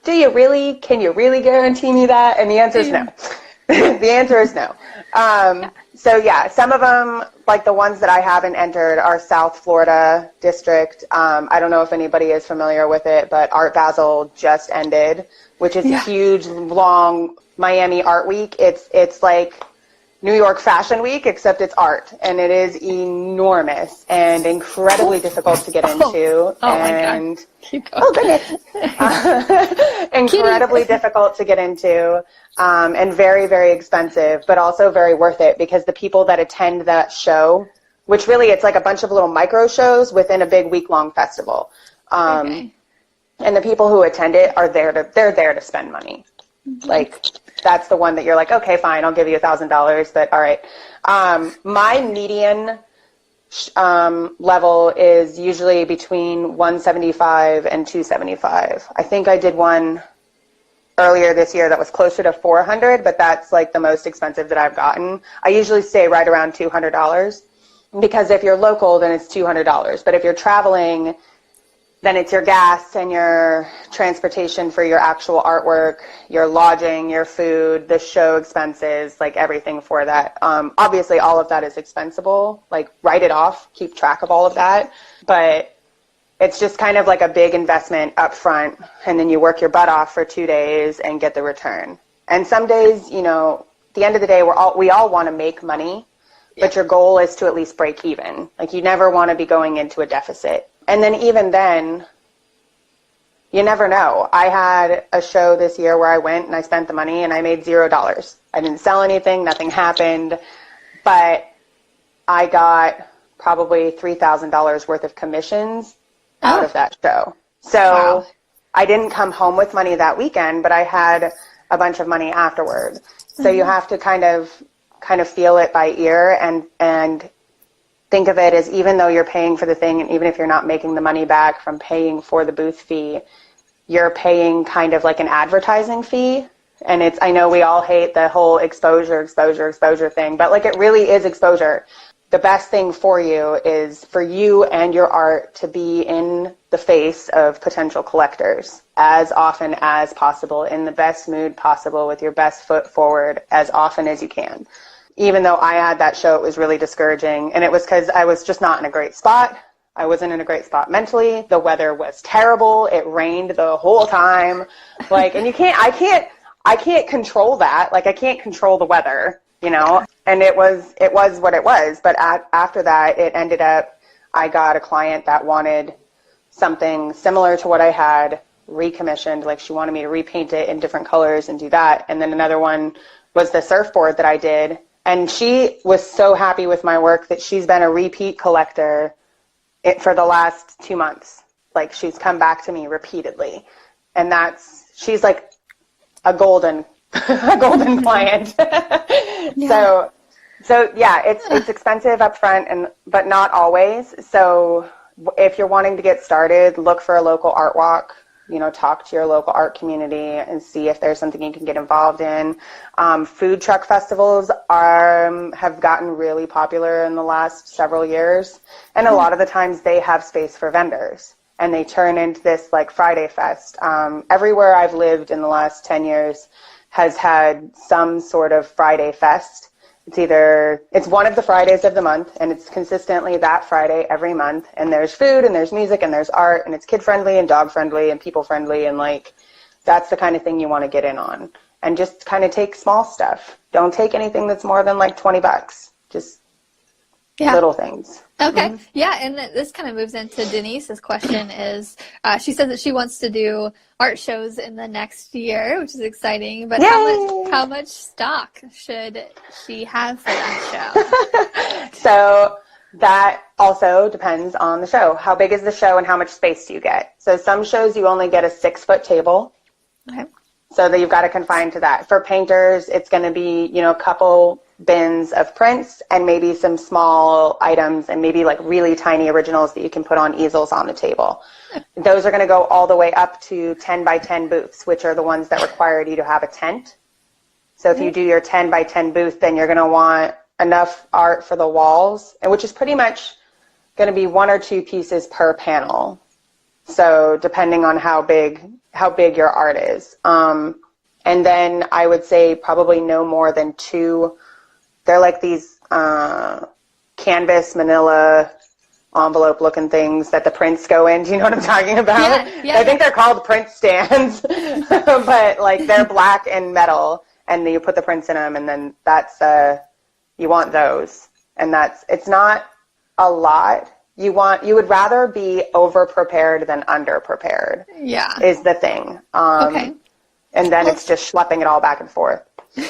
can you really guarantee me that? And the answer is no. The answer is no. So yeah, some of them, like the ones that I haven't entered, are South Florida district. I don't know if anybody is familiar with it, but Art Basel just ended, which is a huge, long Miami Art Week. It's like New York Fashion Week, except it's art, and it is enormous and incredibly difficult to get into. Oh my God. Oh goodness. Incredibly difficult to get into, and very, very expensive, but also very worth it because the people that attend that show, which really it's like a bunch of little micro shows within a big week-long festival. And the people who attend it they're there to spend money. Mm-hmm. Like, that's the one that you're like, okay, fine, I'll give you $1,000, but all right. My median level is usually between $175 and $275. I think I did one earlier this year that was closer to $400, but that's like the most expensive that I've gotten. I usually stay right around $200 because if you're local, then it's $200. But if you're traveling, then it's your gas and your transportation for your actual artwork, your lodging, your food, the show expenses, like everything for that. Obviously, all of that is expensible. Like, write it off, keep track of all of that. But it's just kind of like a big investment up front, and then you work your butt off for 2 days and get the return. And some days, at the end of the day, we all want to make money, but your goal is to at least break even. Like, you never want to be going into a deficit. And then even then, you never know. I had a show this year where I went and I spent the money and I made $0. I didn't sell anything, nothing happened, but I got probably $3,000 worth of commissions out of that show. So I didn't come home with money that weekend, but I had a bunch of money afterward. So you have to kind of feel it by ear and think of it as, even though you're paying for the thing, and even if you're not making the money back from paying for the booth fee, you're paying kind of like an advertising fee. And I know we all hate the whole exposure thing, but like, it really is exposure. The best thing for you is for you and your art to be in the face of potential collectors as often as possible, in the best mood possible, with your best foot forward as often as you can. Even though I had that show, it was really discouraging. And it was because I was just not in a great spot. I wasn't in a great spot mentally. The weather was terrible. It rained the whole time. Like, and I can't control that. Like, I can't control the weather, and it was what it was. But after that, it ended up, I got a client that wanted something similar to what I had recommissioned. Like, she wanted me to repaint it in different colors and do that. And then another one was the surfboard that I did. And she was so happy with my work that she's been a repeat collector for the last 2 months. Like, she's come back to me repeatedly. And she's like a golden a golden client. Yeah. So yeah, it's expensive up front, but not always. So if you're wanting to get started, look for a local art walk. Talk to your local art community and see if there's something you can get involved in. Food truck festivals have gotten really popular in the last several years, and a lot of the times they have space for vendors, and they turn into this like Friday Fest. Everywhere I've lived in the last 10 years has had some sort of Friday Fest. It's one of the Fridays of the month, and it's consistently that Friday every month, and there's food and there's music and there's art, and it's kid friendly and dog friendly and people friendly, and like that's the kind of thing you want to get in on. And just kind of take small stuff. Don't take anything that's more than like $20. Just little things. Okay. Mm-hmm. Yeah, and this kind of moves into Denise's question is, she says that she wants to do art shows in the next year, which is exciting, but how much stock should she have for that show? So that also depends on the show. How big is the show and how much space do you get? So some shows you only get a 6-foot table. Okay. So that you've got to confine to that. For painters, it's going to be, a couple bins of prints and maybe some small items and maybe like really tiny originals that you can put on easels on the table. Those are going to go all the way up to 10 by 10 booths, which are the ones that require you to have a tent. So if you do your 10 by 10 booth, then you're going to want enough art for the walls, and which is pretty much going to be 1 or 2 pieces per panel. So depending on how big your art is. And then I would say probably no more than 2. They're like these canvas manila envelope looking things that the prints go in. Do you know what I'm talking about? I think they're called print stands, but like they're black and metal, and then you put the prints in them, and then that's you want those. And it's not a lot. You would rather be over prepared than under prepared. Yeah, is the thing. Okay. And then it's just schlepping it all back and forth.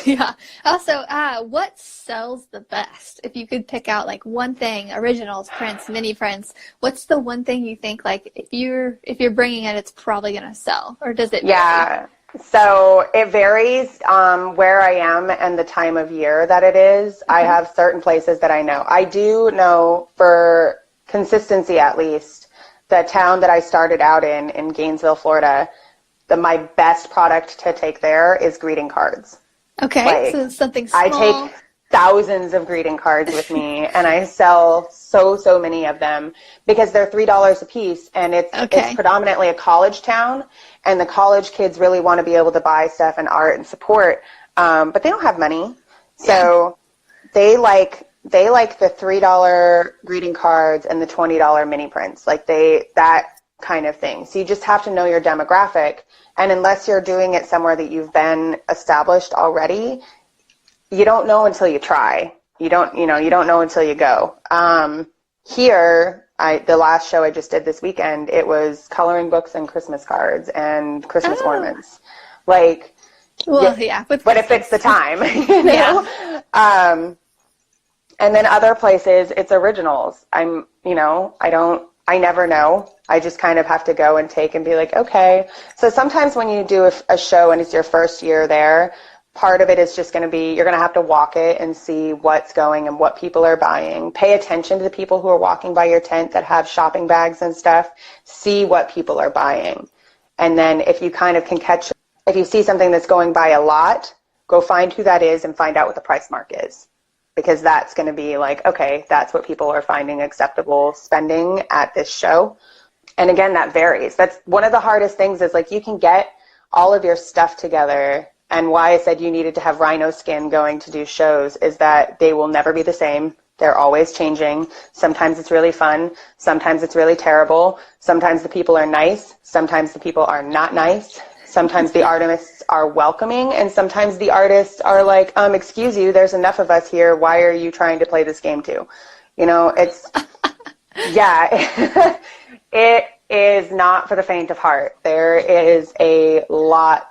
Yeah. Also, what sells the best? If you could pick out like one thing, originals, prints, mini prints, what's the one thing you think like if you're bringing it, it's probably gonna sell, or does it? Yeah. So it varies where I am and the time of year that it is. I have certain places that I know. I do know for consistency, at least, the town that I started out in Gainesville, Florida, my best product to take there is greeting cards. Okay, so something small. I take thousands of greeting cards with me, and I sell so many of them because they're $3 a piece, and it's predominantly a college town, and the college kids really want to be able to buy stuff and art and support, but they don't have money, so they like the $3 greeting cards and the $20 mini prints, like that kind of thing. So you just have to know your demographic. And unless you're doing it somewhere that you've been established already, you don't know until you try. You don't know until you go. Here, the last show I just did this weekend, it was coloring books and Christmas cards and Christmas ornaments. Like, but if it's the time, you know? And then other places, it's originals. I never know. I just kind of have to go and take and be like, okay. So sometimes when you do a show and it's your first year there, part of it is just going to be, you're going to have to walk it and see what's going and what people are buying. Pay attention to the people who are walking by your tent that have shopping bags and stuff. See what people are buying. And then if you kind of can if you see something that's going by a lot, go find who that is and find out what the price mark is. Because that's going to be like, okay, that's what people are finding acceptable spending at this show. And again, that varies. That's one of the hardest things is like you can get all of your stuff together. And why I said you needed to have rhino skin going to do shows is that they will never be the same. They're always changing. Sometimes it's really fun. Sometimes it's really terrible. Sometimes the people are nice. Sometimes the people are not nice. Sometimes the artists are welcoming, and sometimes the artists are like, excuse you, there's enough of us here. Why are you trying to play this game too? It's, it is not for the faint of heart. There is a lot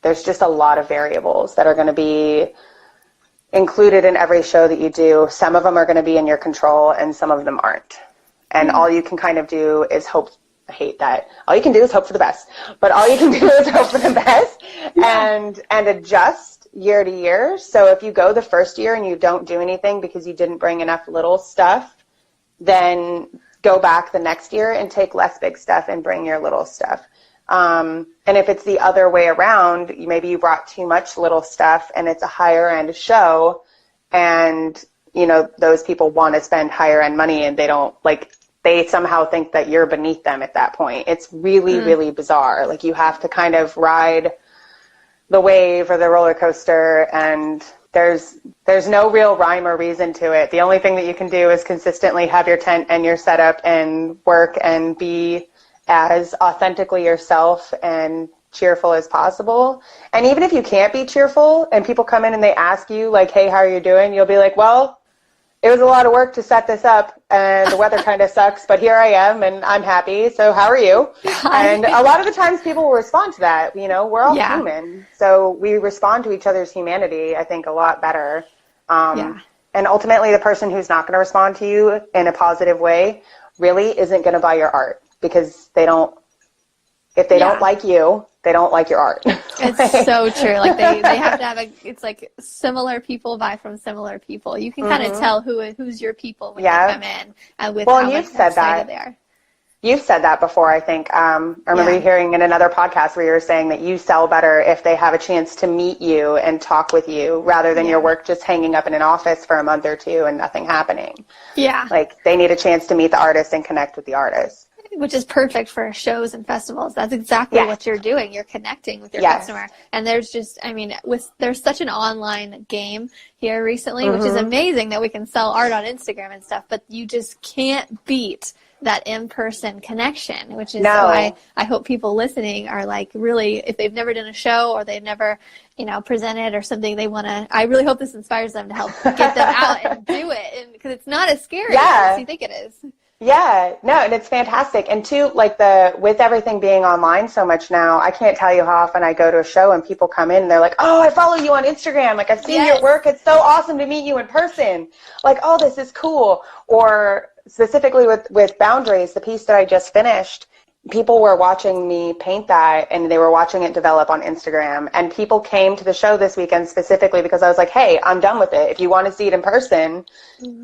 there's just a lot of variables that are going to be included in every show that you do. Some of them are going to be in your control, and some of them aren't. And all you can kind of do is hope I hate that. All you can do is hope for the best. But all you can do is hope for the best and adjust year to year. So if you go the first year and you don't do anything because you didn't bring enough little stuff, then go back the next year and take less big stuff and bring your little stuff. And if it's the other way around, maybe you brought too much little stuff and it's a higher end show, and, you know, those people want to spend higher end money and they don't, like, they somehow think that you're beneath them at that point. It's really, really bizarre. Like, you have to kind of ride the wave or the roller coaster, and there's no real rhyme or reason to it. The only thing that you can do is consistently have your tent and your setup and work and be as authentically yourself and cheerful as possible. And even if you can't be cheerful and people come in and they ask you, like, hey, how are you doing? You'll be like, well, it was a lot of work to set this up and the weather kind of sucks, but here I am and I'm happy. So how are you? And a lot of the times people will respond to that. You know, we're all human. So we respond to each other's humanity, I think, a lot better. And ultimately the person who's not going to respond to you in a positive way really isn't going to buy your art, because if they don't like you, they don't like your art. It's so true. Like they have to have it's like similar people buy from similar people. You can kind of tell who's your people when you come in and with how much excited they are. You've said that before, I think. I remember hearing in another podcast where you were saying that you sell better if they have a chance to meet you and talk with you rather than your work just hanging up in an office for a month or two and nothing happening. Yeah. Like, they need a chance to meet the artist and connect with the artist. Which is perfect for shows and festivals. That's exactly what you're doing. You're connecting with your customer. And there's just, I mean, there's such an online game here recently, which is amazing that we can sell art on Instagram and stuff, but you just can't beat that in-person connection, which is why I hope people listening are like, really, if they've never done a show or they've never, you know, presented or something, I really hope this inspires them to help get them out and do it. And because it's not as scary as you think it is. Yeah, no, and it's fantastic. And too, like, with everything being online so much now, I can't tell you how often I go to a show and people come in and they're like, oh, I follow you on Instagram. Like, I've seen your work. It's so awesome to meet you in person. Like, oh, this is cool. Or specifically with Boundaries, the piece that I just finished, people were watching me paint that and they were watching it develop on Instagram. And people came to the show this weekend specifically because I was like, hey, I'm done with it. If you want to see it in person,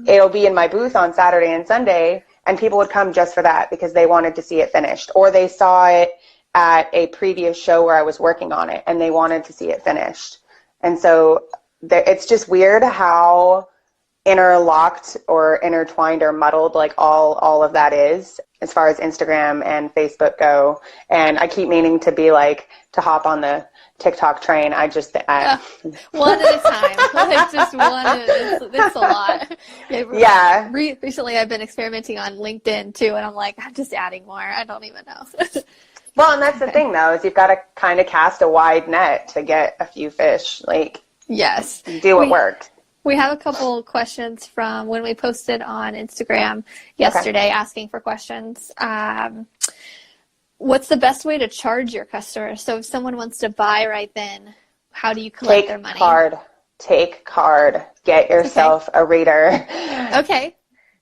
it'll be in my booth on Saturday and Sunday. And people would come just for that because they wanted to see it finished, or they saw it at a previous show where I was working on it and they wanted to see it finished. And so it's just weird how interlocked or intertwined or muddled like all of that is as far as Instagram and Facebook go. And I keep meaning to hop on the TikTok train. One at a time. Like, just one. It's a lot. Yeah. Recently, I've been experimenting on LinkedIn too, and I'm like, I'm just adding more. I don't even know. Well, and that's the thing, though, is you've got to kind of cast a wide net to get a few fish. Like, do what worked. We have a couple questions from when we posted on Instagram yesterday asking for questions. What's the best way to charge your customers? So if someone wants to buy right then, how do you collect their money? Take card. Get yourself a reader. Okay.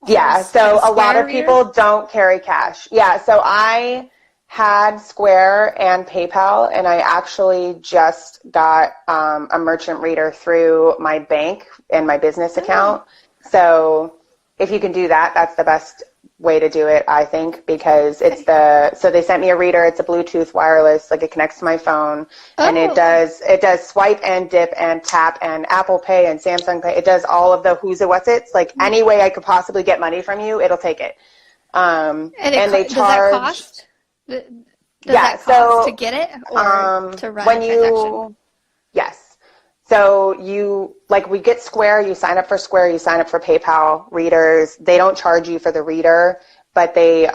Yeah, so a lot of people don't carry cash. Yeah, so I had Square and PayPal, and I actually just got a merchant reader through my bank and my business account. So if you can do that, that's the best way to do it, I think, because so they sent me a reader. It's a Bluetooth wireless, like it connects to my phone, and it does swipe and dip and tap and Apple Pay and Samsung Pay. It does all of the who's it, what's it's, like any way I could possibly get money from you, it'll take it. And they charge. Does that cost? Does that cost to get it or to run a transaction? Yes. So we get Square, you sign up for Square, you sign up for PayPal readers. They don't charge you for the reader, but they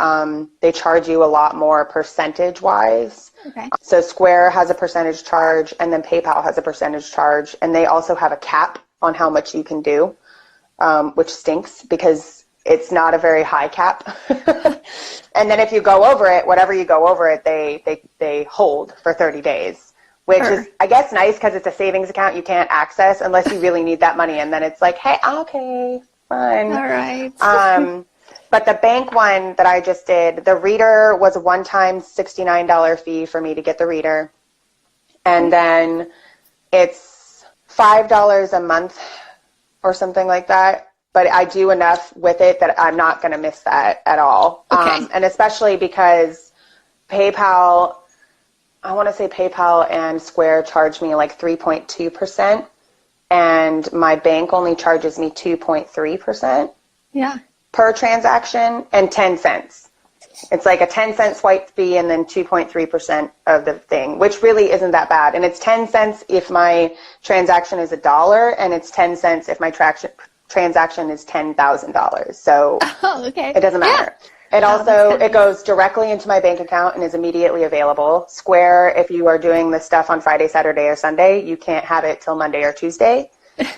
charge you a lot more percentage-wise. Okay. So Square has a percentage charge, and then PayPal has a percentage charge, and they also have a cap on how much you can do, which stinks because it's not a very high cap. And then if you go over it, whatever you go over it, they hold for 30 days. Which is, I guess, nice because it's a savings account you can't access unless you really need that money. And then it's like, hey, okay, fine. All right. But the bank one that I just did, the reader was a one-time $69 fee for me to get the reader. And then it's $5 a month or something like that. But I do enough with it that I'm not going to miss that at all. Okay. And especially because PayPal, I want to say PayPal and Square charge me like 3.2%. And my bank only charges me 2.3%. Yeah. Per transaction, and 10 cents. It's like a 10-cent swipe fee and then 2.3% of the thing, which really isn't that bad. And it's 10 cents if my transaction is $1, and it's 10 cents if my transaction is $10,000. So okay. It doesn't matter. Yeah. It also, it goes directly into my bank account and is immediately available. Square, if you are doing the stuff on Friday, Saturday, or Sunday, you can't have it till Monday or Tuesday.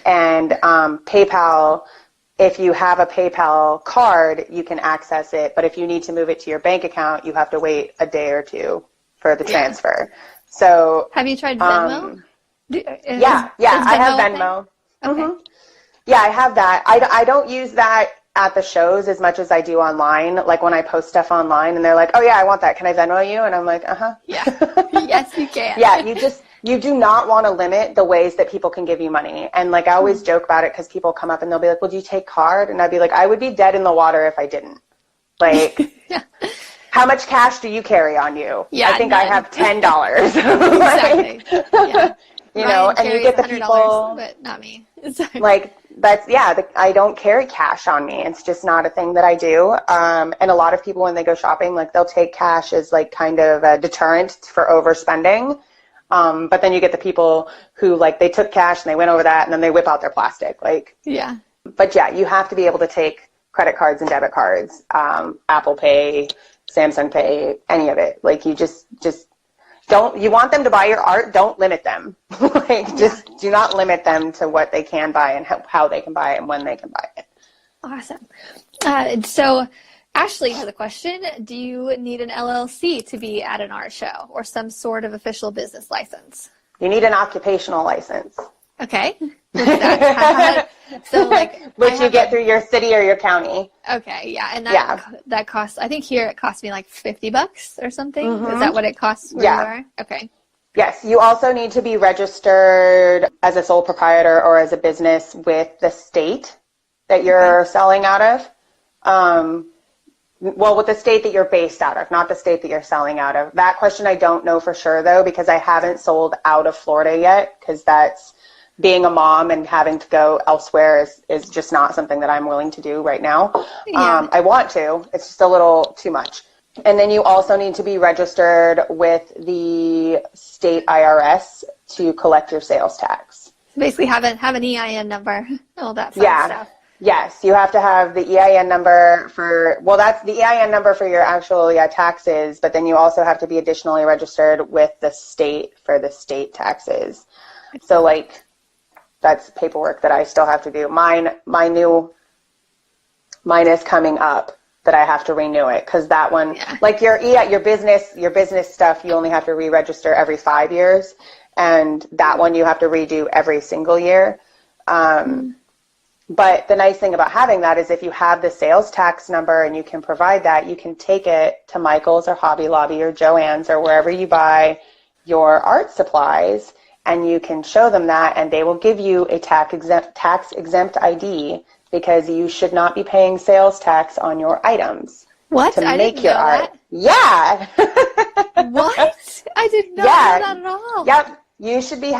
And PayPal, if you have a PayPal card, you can access it. But if you need to move it to your bank account, you have to wait a day or two for the transfer. So have you tried Venmo? Yeah, I have Venmo. Okay. Mm-hmm. Yeah, I have that. I don't use that at the shows as much as I do online. Like when I post stuff online and they're like, oh yeah, I want that. Can I Venmo you? And I'm like, uh-huh. Yeah. Yes, you can. Yeah, you do not want to limit the ways that people can give you money. And like I always joke about it because people come up and they'll be like, well, do you take card? And I'd be like, I would be dead in the water if I didn't. Like, how much cash do you carry on you? Yeah, I think I have $10. Exactly. Yeah. You know, and you get the people, but not me. Like that's, I don't carry cash on me. It's just not a thing that I do. And a lot of people when they go shopping, like they'll take cash as like kind of a deterrent for overspending. But then you get the people who like they took cash and they went over that and then they whip out their plastic. Like, yeah. But yeah, you have to be able to take credit cards and debit cards, Apple Pay, Samsung Pay, any of it. Like you just don't, you want them to buy your art, don't limit them. Just do not limit them to what they can buy and how they can buy it and when they can buy it. Awesome. So Ashley has a question. Do you need an LLC to be at an art show or some sort of official business license? You need an occupational license. Okay. What's that? So like, which you get through your city or your county. Okay, yeah, and that costs. I think here it costs me like $50 or something. Mm-hmm. Is that what it costs where you are? Okay. Yes, you also need to be registered as a sole proprietor or as a business with the state that you're selling out of. Well, with the state that you're based out of, not the state that you're selling out of. That question I don't know for sure though, because I haven't sold out of Florida yet, because that's being a mom and having to go elsewhere is just not something that I'm willing to do right now. Yeah. I want to. It's just a little too much. And then you also need to be registered with the state IRS to collect your sales tax. Basically have an EIN number, all that fun stuff. Yes, you have to have the EIN number that's the EIN number for your actual taxes, but then you also have to be additionally registered with the state for the state taxes. So like, that's paperwork that I still have to do. Mine is coming up that I have to renew it because that one, like your business stuff, you only have to re-register every 5 years, and that one you have to redo every single year. But the nice thing about having that is if you have the sales tax number and you can provide that, you can take it to Michael's or Hobby Lobby or Joann's or wherever you buy your art supplies, and you can show them that, and they will give you a tax exempt ID because you should not be paying sales tax on your items. What? To I make didn't your know art. That. Yeah. What? I did not know that at all. Yep. You should be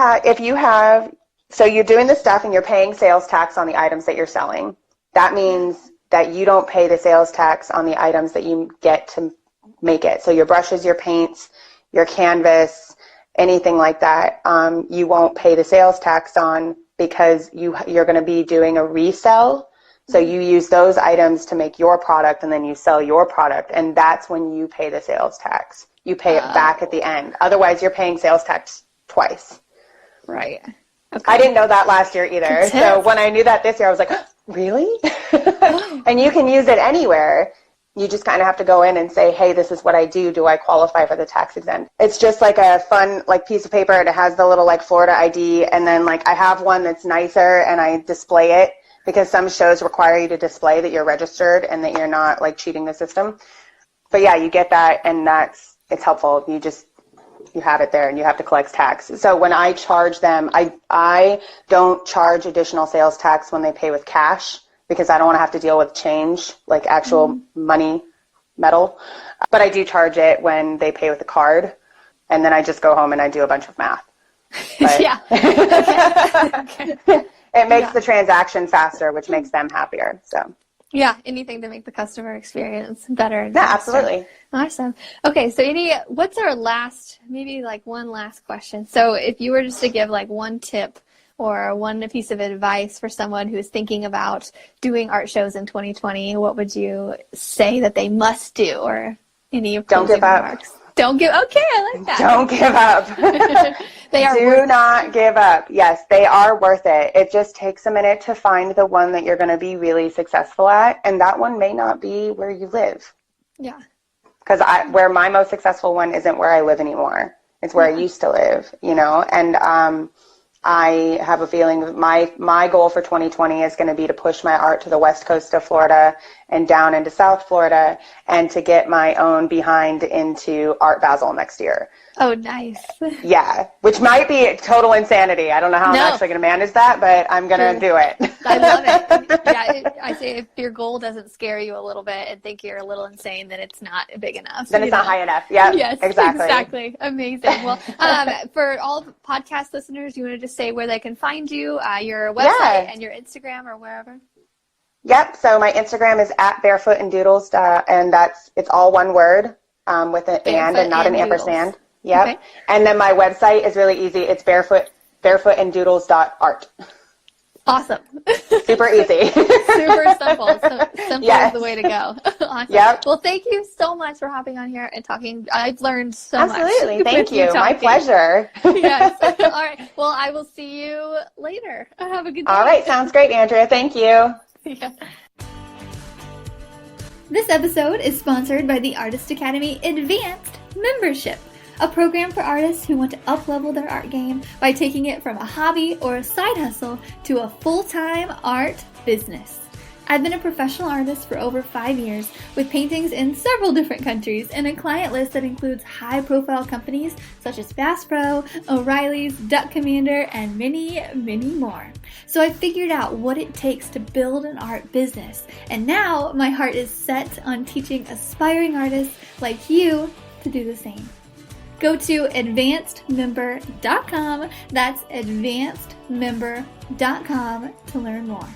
so you're doing the stuff and you're paying sales tax on the items that you're selling. That means that you don't pay the sales tax on the items that you get to make it. So your brushes, your paints, your canvas, anything like that, you won't pay the sales tax on because you're going to be doing a resell. So you use those items to make your product and then you sell your product, and that's when you pay the sales tax. You pay it back at the end. Otherwise, you're paying sales tax twice. Right. Okay. I didn't know that last year either. So when I knew that this year, I was like, really? And you can use it anywhere. You just kind of have to go in and say, hey, this is what I do. Do I qualify for the tax exempt? It's just like a fun piece of paper, and it has the little Florida ID. And then I have one that's nicer and I display it. because some shows require you to display that you're registered and that you're not like cheating the system. But yeah, you get that, and it's helpful. You have it there, and you have to collect tax. So when I charge them, I don't charge additional sales tax when they pay with cash, because I don't want to have to deal with change, like actual money, metal. But I do charge it when they pay with a card, and then I just go home and I do a bunch of math. But Yeah. Okay. It makes the transaction faster, which makes them happier. So. Yeah, anything to make the customer experience better. And Yeah, faster. absolutely. Awesome. Okay, so what's our maybe like one last question? So if you were just to give like one tip or one piece of advice for someone who's thinking about doing art shows in 2020, what would you say that they must do, or any Don't give up. remarks? Don't give. Okay, I like that. Don't give up. Do not give up. Yes, they are worth it. It just takes a minute to find the one that you're going to be really successful at, and that one may not be where you live. Yeah. Because where my most successful one isn't where I live anymore. It's where I used to live, and I have a feeling that my goal for 2020 is going to be to push my art to the west coast of Florida and down into South Florida, and to get my own behind into Art Basel next year. Oh, nice. Yeah, which might be total insanity. I don't know how I'm actually going to manage that, but I'm going to do it. I love it. Yeah, I say if your goal doesn't scare you a little bit and think you're a little insane, then it's not big enough. Then it's not high enough. Yeah, yes, exactly. Amazing. Well, for all podcast listeners, you want to just say where they can find you, your website and your Instagram or wherever? Yep. So my Instagram is @barefootanddoodles, and it's all one word with an and not an ampersand. Yep. Okay. And then my website is really easy. It's barefootanddoodles.art. Awesome. Super easy. Super simple. Simple is the way to go. Awesome. Yep. Well, thank you so much for hopping on here and talking. I've learned so much. Absolutely. Thank you. My pleasure. Yes. All right. Well, I will see you later. Have a good day. All right. Sounds great, Andrea. Thank you. Yeah. This episode is sponsored by the Artist Academy Advanced Membership, a program for artists who want to up-level their art game by taking it from a hobby or a side hustle to a full-time art business. I've been a professional artist for over 5 years, with paintings in several different countries and a client list that includes high-profile companies such as Bass Pro, O'Reilly's, Duck Commander, and many, many more. So I figured out what it takes to build an art business, and now my heart is set on teaching aspiring artists like you to do the same. Go to advancedmember.com, that's advancedmember.com to learn more.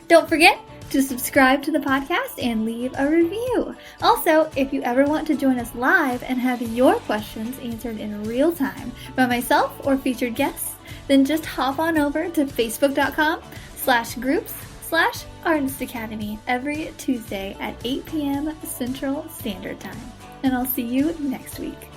Don't forget to subscribe to the podcast and leave a review. Also, if you ever want to join us live and have your questions answered in real time by myself or featured guests, then just hop on over to facebook.com/groups/Artist Academy every Tuesday at 8 p.m. Central Standard Time. And I'll see you next week.